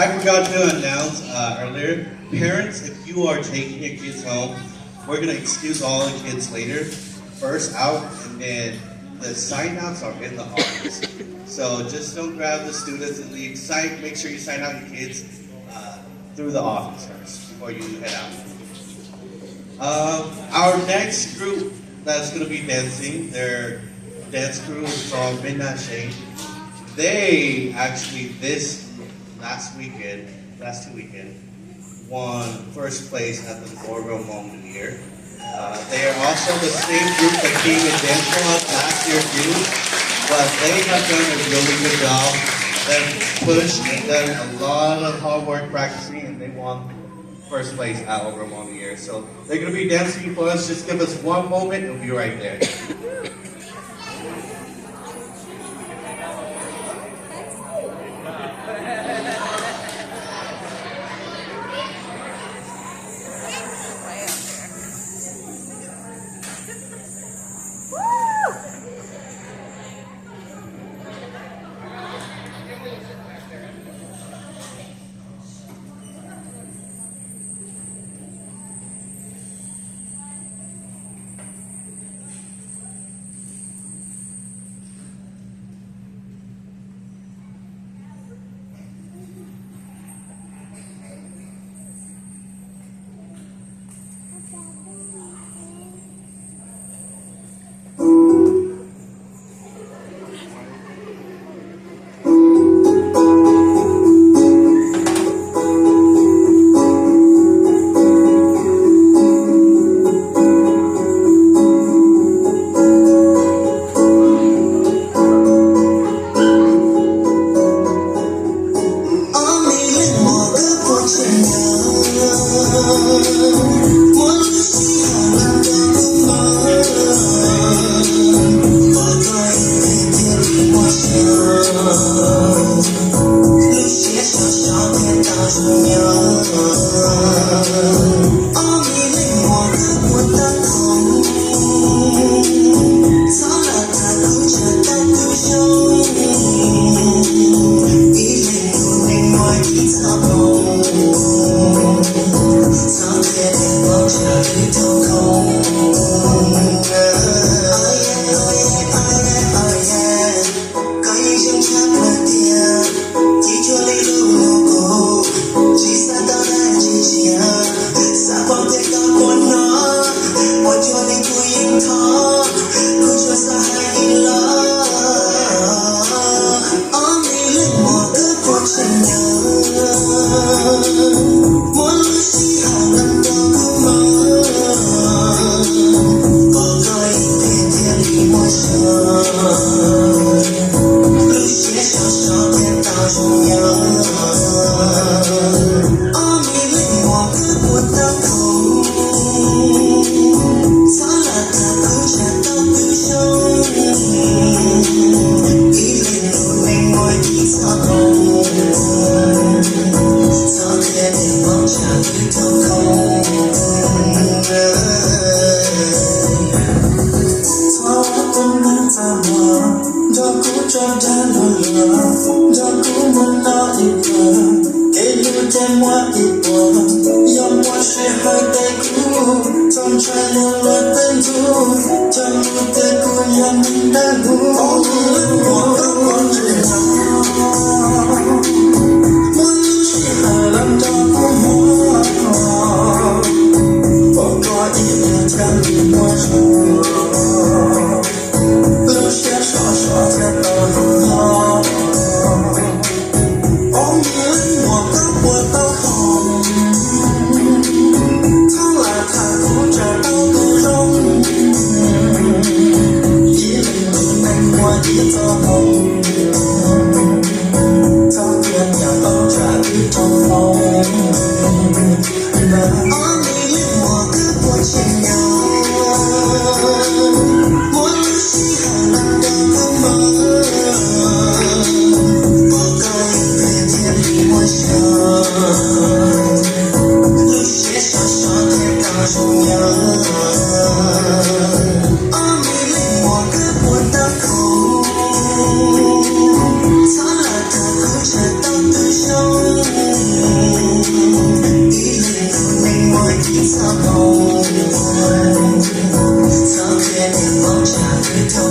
I forgot to announce earlier, parents, if you are taking your kids home, we're gonna excuse all the kids later. First out, and then the sign-outs are in the office. So just don't grab the students and leave. Make sure you sign out your kids through the office first before you head out. Our next group that's gonna be dancing, their dance crew is from Midnight Shade. They actually last two weekend, won first place at the Hmong of the Year. They are also the same group that came in dance club last year too, but they have done a really good job. They've pushed and done a lot of hard work practicing, and they won first place at Hmong of the Year. So they're gonna be dancing for us. Just give us one moment, and we'll be right there. told